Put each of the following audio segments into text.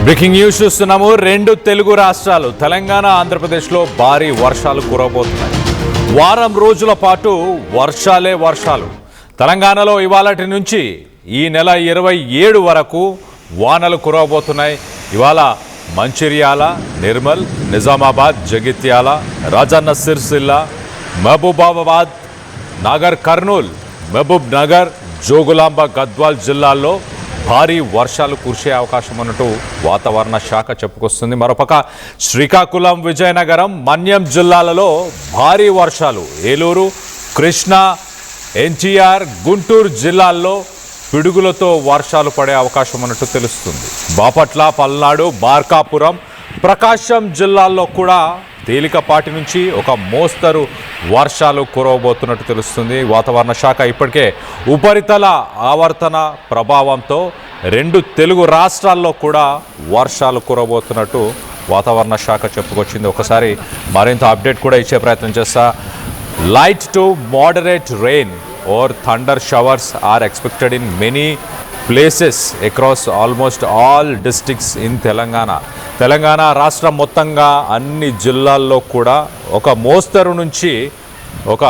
Breaking news చూస్తున్నాము. రెండు తెలుగు రాష్ట్రాలు తెలంగాణ ఆంధ్రప్రదేశ్లో భారీ వర్షాలు కురవబోతున్నాయి. వారం రోజుల పాటు వర్షాలు. తెలంగాణలో ఇవాళటి నుంచి ఈ నెల 27 వరకు వానలు కురవబోతున్నాయి. ఇవాళ మంచిర్యాల, నిర్మల్, నిజామాబాద్, జగిత్యాల, రాజన్న సిరిసిల్ల, మహబూబాబాద్, నాగర్ కర్నూల్, మహబూబ్ నగర్, జోగులాంబ, గద్వాల్ జిల్లాల్లో భారీ వర్షాలు కురిసే అవకాశం ఉన్నట్టు వాతావరణ శాఖ చెప్పుకొస్తుంది. మరోపక్క శ్రీకాకుళం, విజయనగరం, మన్యం జిల్లాలలో భారీ వర్షాలు, ఏలూరు, కృష్ణా, ఎన్టీఆర్, గుంటూరు జిల్లాల్లో పిడుగులతో వర్షాలు పడే అవకాశం ఉన్నట్టు తెలుస్తుంది. బాపట్ల, పల్నాడు, మార్కాపురం, ప్రకాశం జిల్లాల్లో కూడా తేలికపాటి నుంచి ఒక మోస్తరు వర్షాలు కురవబోతున్నట్టు తెలుస్తుంది. వాతావరణ శాఖ ఇప్పటికే ఉపరితల ఆవర్తన ప్రభావంతో రెండు తెలుగు రాష్ట్రాల్లో కూడా వర్షాలు కురవబోతున్నట్టు వాతావరణ శాఖ చెప్పుకొచ్చింది. ఒకసారి మరింత అప్డేట్ కూడా ఇచ్చే ప్రయత్నం చేస్తా. Light to moderate rain or thunder showers are expected in many places across almost all districts in Telangana రాష్ట్రం మొత్తంగా అన్ని జిల్లాల్లో కూడా ఒక మోస్తరు నుంచి ఒక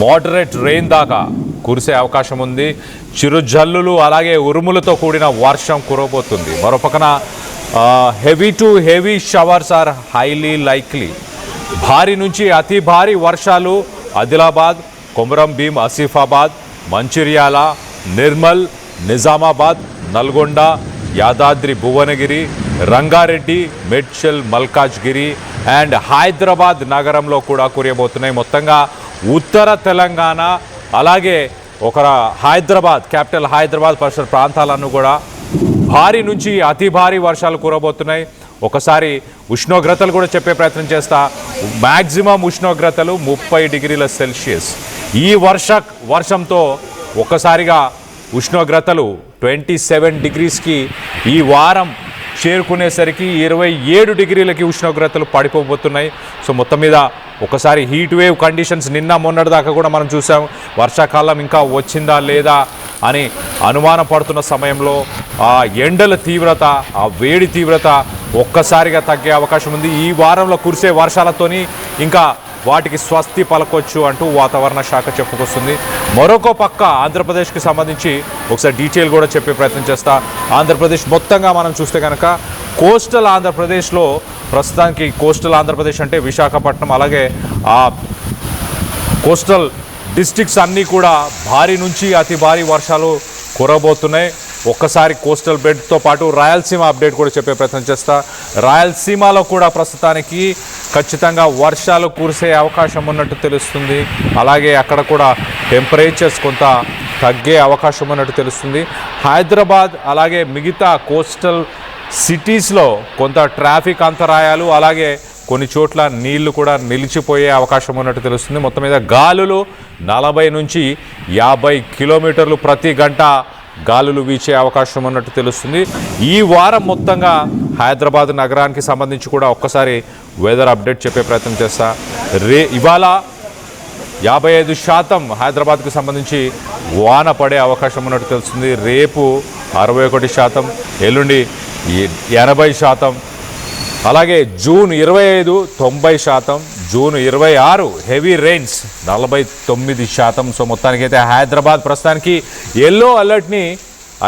మోడరేట్ రెయిన్ దాకా కురిసే అవకాశం ఉంది. చిరుజల్లులు అలాగే ఉరుములతో కూడిన వర్షం కురవబోతుంది. మరోపక్కన heavy to heavy showers are highly likely. భారీ నుంచి అతి భారీ వర్షాలు ఆదిలాబాద్, కొమరం భీం, ఆసిఫాబాద్, మంచిర్యాల, నిర్మల్, నిజామాబాద్, నల్గొండ, యాదాద్రి, భువనగిరి, రంగారెడ్డి, మేడ్చల్, మల్కాజ్గిరి అండ్ హైదరాబాద్ నగరంలో కూడా కురియబోతున్నాయి. మొత్తంగా ఉత్తర తెలంగాణ అలాగే ఒక హైదరాబాద్, క్యాపిటల్ హైదరాబాద్ పరిసర ప్రాంతాలను కూడా భారీ నుంచి అతి భారీ వర్షాలు కురవబోతున్నాయి. ఒకసారి ఉష్ణోగ్రతలు కూడా చెప్పే ప్రయత్నం చేస్తా. మ్యాక్సిమం ఉష్ణోగ్రతలు 30 డిగ్రీల సెల్సియస్. ఈ వర్షంతో ఒక్కసారిగా ఉష్ణోగ్రతలు 27 డిగ్రీస్కి ఈ వారం చేరుకునేసరికి 27 డిగ్రీలకి ఉష్ణోగ్రతలు పడిపోబోతున్నాయి. సో మొత్తం మీద ఒకసారి హీట్ వేవ్ కండిషన్స్ నిన్న మొన్నటి దాకా కూడా మనం చూసాం. వర్షాకాలం ఇంకా వచ్చిందా లేదా అని అనుమానం పడుతున్న సమయంలో ఆ ఎండల తీవ్రత, ఆ వేడి తీవ్రత ఒక్కసారిగా తగ్గే అవకాశం ఉంది. ఈ వారంలో కురిసే వర్షాలతోని ఇంకా వాటికి స్వస్తి పలకొచ్చు అంటూ వాతావరణ శాఖ చెప్పుకొస్తుంది. మరొక పక్క ఆంధ్రప్రదేశ్కి సంబంధించి ఒకసారి డీటెయిల్ కూడా చెప్పే ప్రయత్నం చేస్తా. ఆంధ్రప్రదేశ్ మొత్తంగా మనం చూస్తే కనుక కోస్టల్ ఆంధ్రప్రదేశ్లో ప్రస్తుతానికి కోస్టల్ ఆంధ్రప్రదేశ్ అంటే విశాఖపట్నం అలాగే ఆ కోస్టల్ డిస్ట్రిక్ట్స్ అన్నీ కూడా భారీ నుంచి అతి భారీ వర్షాలు కురవబోతున్నాయి. ఒక్కసారి కోస్టల్ బెల్ట్తో పాటు రాయలసీమ అప్డేట్ కూడా చెప్పే ప్రయత్నం చేస్తా. రాయలసీమలో కూడా ప్రస్తుతానికి ఖచ్చితంగా వర్షాలు కురిసే అవకాశం ఉన్నట్టు తెలుస్తుంది. అలాగే అక్కడ కూడా టెంపరేచర్స్ కొంత తగ్గే అవకాశం ఉన్నట్టు తెలుస్తుంది. హైదరాబాద్ అలాగే మిగతా కోస్టల్ సిటీస్లో కొంత ట్రాఫిక్ అంతరాయాలు అలాగే కొన్ని చోట్ల నీళ్లు కూడా నిలిచిపోయే అవకాశం ఉన్నట్టు తెలుస్తుంది. మొత్తం మీద గాలులు 40 నుంచి 50 కిలోమీటర్లు ప్రతి గంట గాలులు వీచే అవకాశం ఉన్నట్టు తెలుస్తుంది. ఈ వారం మొత్తంగా హైదరాబాద్ నగరానికి సంబంధించి కూడా ఒక్కసారి వెదర్ అప్డేట్ చెప్పే ప్రయత్నం చేస్తా. ఇవాళ 55% హైదరాబాద్కి సంబంధించి వాన పడే అవకాశం ఉన్నట్టు తెలుస్తుంది. రేపు 61%, ఎల్లుండి 80%, అలాగే June 25 90%, June 26 heavy rains 49%. So మొత్తానికైతే హైదరాబాద్ ప్రస్తుతానికి ఎల్లో అలర్ట్ని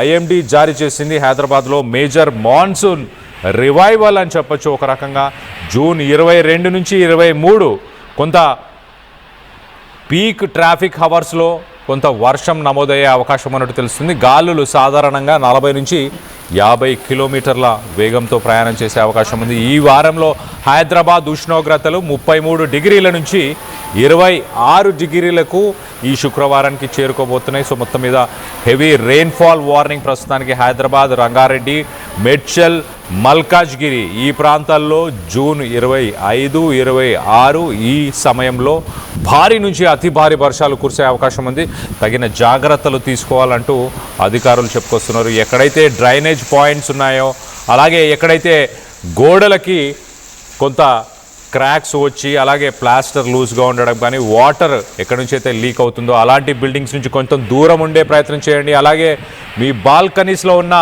ఐఎండీ జారీ చేసింది. హైదరాబాద్లో మేజర్ మాన్సూన్ రివైవల్ అని చెప్పొచ్చు ఒక రకంగా. జూన్ 22 నుంచి 23 కొంత పీక్ ట్రాఫిక్ హవర్స్లో కొంత వర్షం నమోదయ్యే అవకాశం అన్నట్టు తెలుస్తుంది. గాలులు సాధారణంగా 40 నుంచి 50 కిలోమీటర్ల వేగంతో ప్రయాణం చేసే అవకాశం ఉంది. ఈ వారంలో హైదరాబాద్ ఉష్ణోగ్రతలు 33 డిగ్రీల నుంచి 26 డిగ్రీలకు ఈ శుక్రవారానికి చేరుకోబోతున్నాయి. సో మొత్తం మీద హెవీ రెయిన్ఫాల్ వార్నింగ్ ప్రస్తుతానికి హైదరాబాద్, రంగారెడ్డి, మేడ్చల్, మల్కాజ్గిరి ఈ ప్రాంతాల్లో జూన్ 25, 26 ఈ సమయంలో భారీ నుంచి అతి భారీ వర్షాలు కురిసే అవకాశం ఉంది. తగిన జాగ్రత్తలు తీసుకోవాలంటూ అధికారులు చెప్పుకొస్తున్నారు. ఎక్కడైతే డ్రైనేజ్ పాయింట్స్ ఉన్నాయో అలాగే ఎక్కడైతే గోడలకి కొంత క్రాక్స్ వచ్చి అలాగే ప్లాస్టర్ లూజ్గా ఉండడం కానీ వాటర్ ఎక్కడి నుంచి అయితే లీక్ అవుతుందో అలాంటి బిల్డింగ్స్ నుంచి కొంచెం దూరం ఉండే ప్రయత్నం చేయండి. అలాగే మీ బాల్కనీస్లో ఉన్న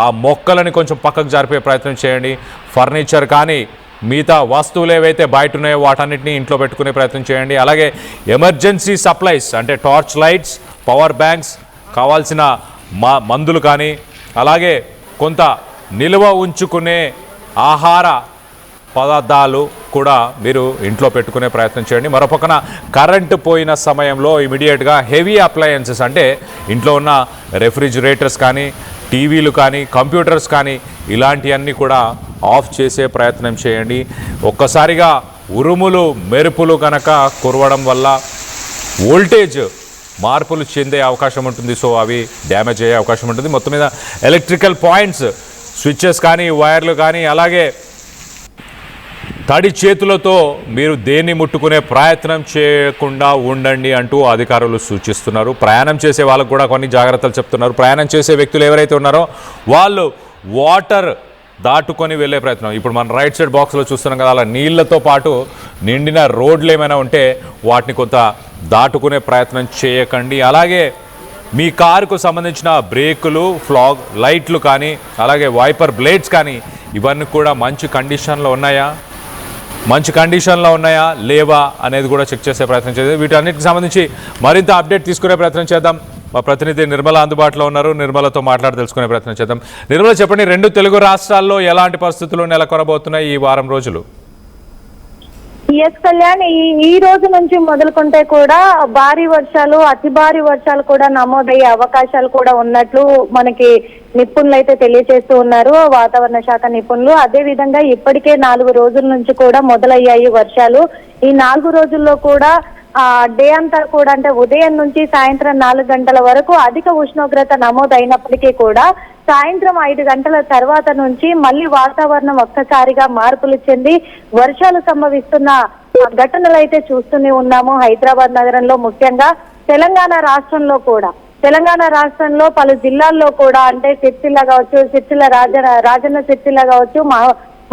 ఆ మొక్కలని కొంచెం పక్కకు జరిపే ప్రయత్నం చేయండి. ఫర్నిచర్ కానీ మిగతా వస్తువులు ఏవైతే బయట ఉన్నాయో వాటన్నిటిని ఇంట్లో పెట్టుకునే ప్రయత్నం చేయండి. అలాగే ఎమర్జెన్సీ సప్లైస్ అంటే టార్చ్ లైట్స్, పవర్ బ్యాంక్స్, కావాల్సిన మందులు కానీ అలాగే కొంత నిల్వ ఉంచుకునే ఆహార పదార్థాలు కూడా మీరు ఇంట్లో పెట్టుకునే ప్రయత్నం చేయండి. మరోపక్కన కరెంటు పోయిన సమయంలో ఇమీడియట్గా హెవీ అప్లయన్సెస్ అంటే ఇంట్లో ఉన్న రెఫ్రిజిరేటర్స్ కానీ, టీవీలు కానీ, కంప్యూటర్స్ కానీ ఇలాంటివన్నీ కూడా ఆఫ్ చేసే ప్రయత్నం చేయండి. ఒక్కసారిగా ఉరుములు మెరుపులు కనుక కురవడం వల్ల వోల్టేజ్ మార్పులు చెందే అవకాశం ఉంటుంది. సో అవి డ్యామేజ్ అయ్యే అవకాశం ఉంటుంది. మొత్తం మీద ఎలక్ట్రికల్ పాయింట్స్, స్విచ్చెస్ కానీ, వైర్లు కానీ అలాగే తడి చేతులతో మీరు దేన్ని ముట్టుకునే ప్రయత్నం చేయకుండా ఉండండి అంటూ అధికారులు సూచిస్తున్నారు. ప్రయాణం చేసే వాళ్ళకు కూడా కొన్ని జాగ్రత్తలు చెప్తున్నారు. ప్రయాణం చేసే వ్యక్తులు ఎవరైతే ఉన్నారో వాళ్ళు వాటర్ దాటుకొని వెళ్ళే ప్రయత్నం. ఇప్పుడు మనం రైట్ సైడ్ బాక్స్లో చూస్తున్నాం కదా, అలా నీళ్లతో పాటు నిండిన రోడ్లు ఏమైనా ఉంటే వాటిని కొంత దాటుకునే ప్రయత్నం చేయకండి. అలాగే మీ కారుకు సంబంధించిన బ్రేకులు, ఫ్లాగ్ లైట్లు కానీ అలాగే వైపర్ బ్లేడ్స్ కానీ ఇవన్నీ కూడా మంచి కండిషన్లో ఉన్నాయా లేవా అనేది కూడా చెక్ చేసే ప్రయత్నం చేద్దాం. వీటన్నిటికి సంబంధించి మరింత అప్డేట్ తీసుకునే ప్రయత్నం చేద్దాం. మా ప్రతినిధి నిర్మల అందుబాటులో ఉన్నారు. నిర్మలతో మాట్లాడి తెలుసుకునే ప్రయత్నం చేద్దాం. నిర్మల, చెప్పండి, 2 తెలుగు రాష్ట్రాల్లో ఎలాంటి పరిస్థితులు నెలకొనబోతున్నాయి ఈ వారం రోజులు? ఎస్ కళ్యాణ్, ఈ రోజు నుంచి మొదలుకుంటే కూడా భారీ వర్షాలు, అతి భారీ వర్షాలు కూడా నమోదయ్యే అవకాశాలు కూడా ఉన్నట్లు మనకి నిపుణులు అయితే తెలియజేస్తూ ఉన్నారు, వాతావరణ శాఖ నిపుణులు. అదే విధంగా ఇప్పటికే 4 రోజుల నుంచి కూడా మొదలయ్యాయి వర్షాలు. ఈ 4 రోజుల్లో కూడా డే అంతా కూడా అంటే ఉదయం నుంచి సాయంత్రం 4 గంటల వరకు అధిక ఉష్ణోగ్రత నమోదైనప్పటికీ కూడా సాయంత్రం 5 గంటల తర్వాత నుంచి మళ్ళీ వాతావరణం ఒక్కసారిగా మార్పులు చెంది వర్షాలు సంభవిస్తున్న ఘటనలు అయితే చూస్తూనే ఉన్నాము. హైదరాబాద్ నగరంలో, ముఖ్యంగా తెలంగాణ రాష్ట్రంలో పలు జిల్లాల్లో కూడా అంటే సిరిసిల్ల కావచ్చు, రాజన్న సిరిసిల్ల కావచ్చు,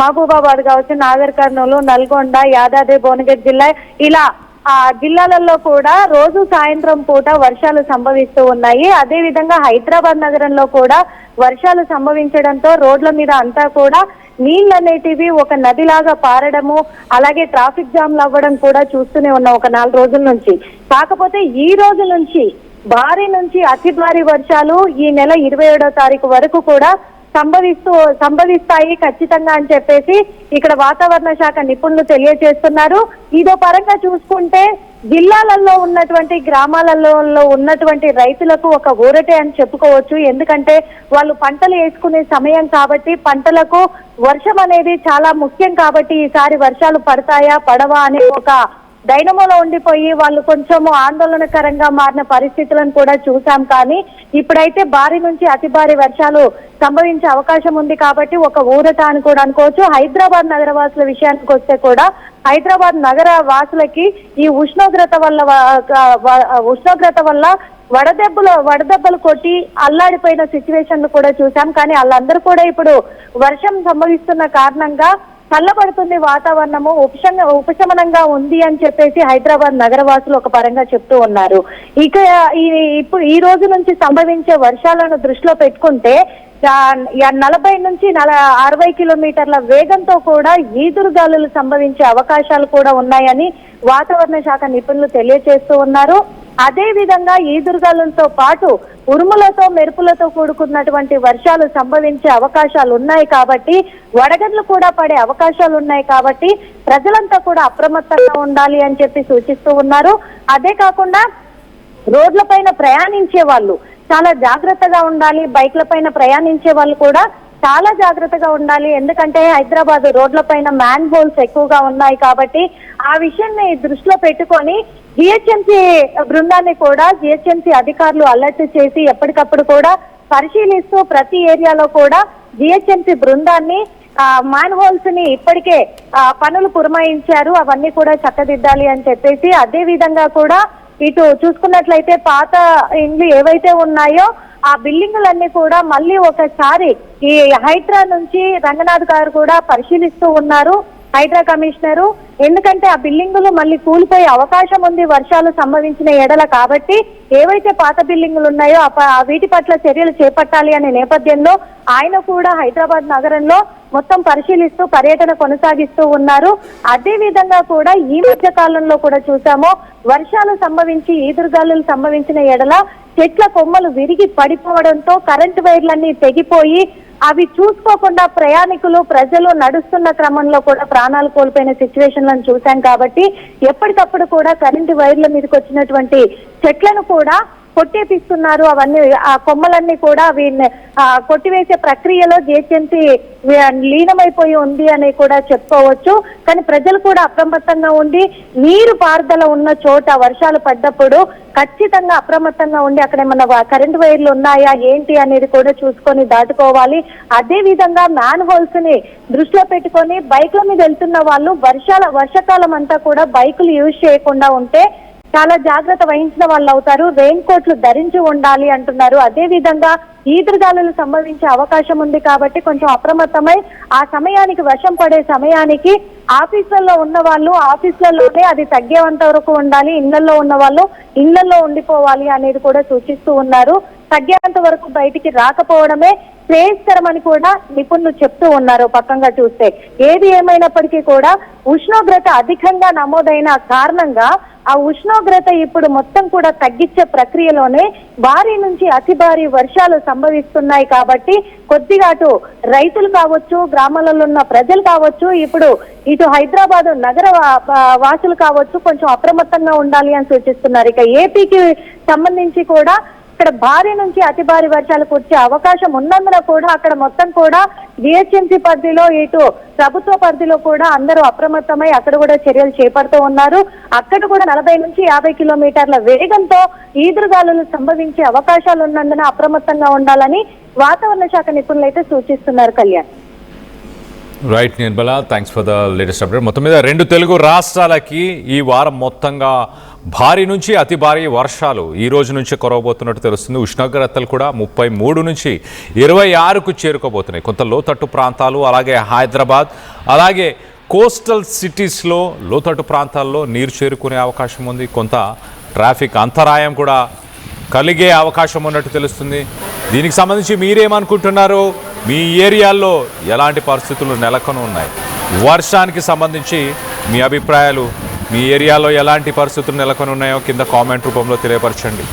మహబూబాబాద్ కావచ్చు, నాగర్ కర్నూలు, నల్గొండ, యాదాద్రి భువనగిరి జిల్లా ఇలా ఆ జిల్లాలలో కూడా రోజు సాయంత్రం పూట వర్షాలు సంభవిస్తూ ఉన్నాయి. అదే విధంగా హైదరాబాద్ నగరంలో కూడా వర్షాలు సంభవించడంతో రోడ్ల మీద అంతా కూడా నీళ్ళు అనేటివి ఒక నదిలాగా పారడము, అలాగే ట్రాఫిక్ జామ్లు అవ్వడం కూడా చూస్తూనే ఉన్నాం ఒక 4 రోజుల నుంచి. కాకపోతే ఈ రోజు నుంచి భారీ నుంచి అతి భారీ వర్షాలు ఈ నెల 27వ తారీఖు వరకు కూడా సంభవిస్తాయి ఖచ్చితంగా అని చెప్పేసి ఇక్కడ వాతావరణ శాఖ నిపుణులు తెలియజేస్తున్నారు. ఇదో పరంగా చూసుకుంటే జిల్లాలలో ఉన్నటువంటి గ్రామాలలో ఉన్నటువంటి రైతులకు ఒక ఊరటే అని చెప్పుకోవచ్చు. ఎందుకంటే వాళ్ళు పంటలు వేసుకునే సమయం కాబట్టి పంటలకు వర్షం అనేది చాలా ముఖ్యం కాబట్టి ఈసారి వర్షాలు పడతాయా పడవా అనే ఒక డైనమోలో ఉండిపోయి వాళ్ళు కొంచెము ఆందోళనకరంగా మారిన పరిస్థితులను కూడా చూసాం. కానీ ఇప్పుడైతే భారీ నుంచి అతి భారీ వర్షాలు సంభవించే అవకాశం ఉంది కాబట్టి ఒక ఊరట అని కూడా అనుకోవచ్చు. హైదరాబాద్ నగర వాసుల విషయానికి వస్తే కూడా హైదరాబాద్ నగర వాసులకి ఈ ఉష్ణోగ్రత వల్ల వడదెబ్బలు కొట్టి అల్లాడిపోయిన సిచ్యువేషన్ కూడా చూసాం. కానీ వాళ్ళందరూ కూడా ఇప్పుడు వర్షం సంభవిస్తున్న కారణంగా చల్లబడుతుంది, వాతావరణము ఉపశమనంగా ఉంది అని చెప్పేసి హైదరాబాద్ నగరవాసులు ఒక పరంగా చెప్తూ ఉన్నారు. ఇక ఇప్పుడు ఈ రోజు నుంచి సంభవించే వర్షాలను దృష్టిలో పెట్టుకుంటే 40 నుంచి 60 కిలోమీటర్ల వేగంతో కూడా ఈదురుగాలులు సంభవించే అవకాశాలు కూడా ఉన్నాయని వాతావరణ శాఖ నిపుణులు తెలియజేస్తూ ఉన్నారు. అదే విధంగా ఈదురుగాలులతో పాటు ఉరుములతో మెరుపులతో కూడుకున్నటువంటి వర్షాలు సంభవించే అవకాశాలు ఉన్నాయి కాబట్టి వడగండ్లు కూడా పడే అవకాశాలు ఉన్నాయి కాబట్టి ప్రజలంతా కూడా అప్రమత్తంగా ఉండాలి అని చెప్పి సూచిస్తూ ఉన్నారు. అదే కాకుండా రోడ్లపైన ప్రయాణించే వాళ్ళు చాలా జాగ్రత్తగా ఉండాలి. బైక్ల పైన ప్రయాణించే వాళ్ళు కూడా చాలా జాగ్రత్తగా ఉండాలి. ఎందుకంటే హైదరాబాద్ రోడ్లపైన మ్యాన్ హోల్స్ ఎక్కువగా ఉన్నాయి కాబట్టి ఆ విషయాన్ని దృష్టిలో పెట్టుకొని జిహెచ్ఎంసీ బృందాన్ని కూడా జిహెచ్ఎంసీ అధికారులు అలర్ట్ చేసి ఎప్పటికప్పుడు కూడా పరిశీలిస్తూ ప్రతి ఏరియాలో కూడా జిహెచ్ఎంసీ బృందాన్ని మ్యాన్ హోల్స్ ని ఇప్పటికే పనులు పురమాయించారు, అవన్నీ కూడా చక్కదిద్దాలి అని చెప్పేసి. అదే విధంగా కూడా ఇటు చూసుకున్నట్లయితే పాత ఇండ్లు ఏవైతే ఉన్నాయో ఆ బిల్డింగులన్నీ కూడా మళ్ళీ ఒకసారి ఈ హైడ్రా నుంచి రంగనాథ్ గారు కూడా పరిశీలిస్తూ ఉన్నారు. హైడ్రా కమిషనరు. ఎందుకంటే ఆ బిల్డింగులు మళ్ళీ కూలిపోయే అవకాశం ఉంది వర్షాలు సంభవించిన ఎడల. కాబట్టి ఏవైతే పాత బిల్డింగులు ఉన్నాయో వీటి పట్ల చర్యలు చేపట్టాలి అనే నేపథ్యంలో ఆయన కూడా హైదరాబాద్ నగరంలో మొత్తం పరిశీలిస్తూ పర్యటన కొనసాగిస్తూ ఉన్నారు. అదే విధంగా కూడా ఈ మధ్య కాలంలో కూడా చూసాము, వర్షాలు సంభవించి ఈదురుగాలులు సంభవించిన ఎడల చెట్ల కొమ్మలు విరిగి పడిపోవడంతో కరెంటు వైర్లన్నీ తెగిపోయి అవి చూసుకోకుండా ప్రయాణికులు ప్రజలు నడుస్తున్న క్రమంలో కూడా ప్రాణాలు కోల్పోయిన సిచ్యువేషన్లను చూశాం. కాబట్టి ఎప్పటికప్పుడు కూడా కరెంటు వైర్ల మీదకి వచ్చినటువంటి చెట్లను కూడా కొట్టేపిస్తున్నారు. అవన్నీ ఆ కొమ్మలన్నీ కూడా కొట్టివేసే ప్రక్రియలో జిహెచ్ఎంసీ లీనమైపోయి ఉంది అని కూడా చెప్పుకోవచ్చు. కానీ ప్రజలు కూడా అప్రమత్తంగా ఉండి నీరు పారుదల ఉన్న చోట వర్షాలు పడ్డప్పుడు ఖచ్చితంగా అప్రమత్తంగా ఉండి అక్కడ ఏమన్నా కరెంటు వైర్లు ఉన్నాయా ఏంటి అనేది కూడా చూసుకొని దాటుకోవాలి. అదే విధంగా మ్యాన్ హోల్స్ ని దృష్టిలో పెట్టుకొని బైక్ల మీద వెళ్తున్న వాళ్ళు వర్షాకాలం అంతా కూడా బైకులు యూజ్ చేయకుండా ఉంటే చాలా జాగ్రత్త వహించిన వాళ్ళు అవుతారు. రెయిన్ కోట్లు ధరించి ఉండాలి అంటున్నారు. అదే విధంగా ఈదురుగాలులు సంభవించే అవకాశం ఉంది కాబట్టి కొంచెం అప్రమత్తమై ఆ సమయానికి వర్షం పడే సమయానికి ఆఫీసులలో ఉన్న వాళ్ళు ఆఫీసులలోనే అది తగ్గేంత వరకు ఉండాలి, ఇళ్లలో ఉన్న వాళ్ళు ఇళ్లలో ఉండిపోవాలి అనేది కూడా సూచిస్తూ ఉన్నారు. తగ్గేంత వరకు బయటికి రాకపోవడమే శ్రేయస్కరమని కూడా నిపుణులు చెప్తూ ఉన్నారు. పక్కంగా చూస్తే ఏది ఏమైనప్పటికీ కూడా ఉష్ణోగ్రత అధికంగా నమోదైన కారణంగా ఆ ఉష్ణోగ్రత ఇప్పుడు మొత్తం కూడా తగ్గించే ప్రక్రియలోనే భారీ నుంచి అతి భారీ వర్షాలు సంభవిస్తున్నాయి. కాబట్టి కొద్దిగా అటు రైతులు కావచ్చు, గ్రామాలలో ఉన్న ప్రజలు కావచ్చు, ఇప్పుడు ఇటు హైదరాబాద్ నగర వాసులు కావచ్చు కొంచెం అప్రమత్తంగా ఉండాలి అని సూచిస్తున్నారు. ఇక ఏపీకి సంబంధించి కూడా ఇక్కడ భారీ నుంచి అతి భారీ వర్షాలు కురిసే అవకాశం ఉన్నందున కూడా అక్కడ మొత్తం కూడా జిహెచ్ఎంసీ పరిధిలో ఇటు ప్రభుత్వ పరిధిలో కూడా అందరూ అప్రమత్తమై అక్కడ కూడా చర్యలు చేపడుతూ ఉన్నారు. అక్కడ కూడా 40 నుంచి 50 కిలోమీటర్ల వేగంతో ఈదురుగాలులు సంభవించే అవకాశాలు ఉన్నందున అప్రమత్తంగా ఉండాలని వాతావరణ శాఖ నిపుణులు అయితే సూచిస్తున్నారు. Kalyan. Right Nirmala, thanks for the latest update. మొత్తం మీద 2 తెలుగు రాష్ట్రాలకి ఈ వారం మొత్తంగా భారీ నుంచి అతి భారీ వర్షాలు ఈ రోజు నుంచి కురవబోతున్నట్టు తెలుస్తుంది. ఉష్ణోగ్రతలు కూడా 33 నుంచి 26కు చేరుకోబోతున్నాయి. కొంత లోతట్టు ప్రాంతాలు, అలాగే హైదరాబాద్, అలాగే కోస్టల్ సిటీస్లో లోతట్టు ప్రాంతాల్లో నీరు చేరుకునే అవకాశం ఉంది. కొంత ట్రాఫిక్ అంతరాయం కూడా కలిగే అవకాశం ఉన్నట్టు తెలుస్తుంది. దీనికి సంబంధించి మీరేమనుకుంటున్నారు? మీ ఏరియాల్లో ఎలాంటి పరిస్థితులు నెలకొని ఉన్నాయి? వర్షానికి సంబంధించి మీ అభిప్రాయాలు, మీ ఏరియాలో ఎలాంటి పరిస్థితులు నెలకొని ఉన్నాయో కింద కామెంట్ రూపంలో తెలియపరచండి.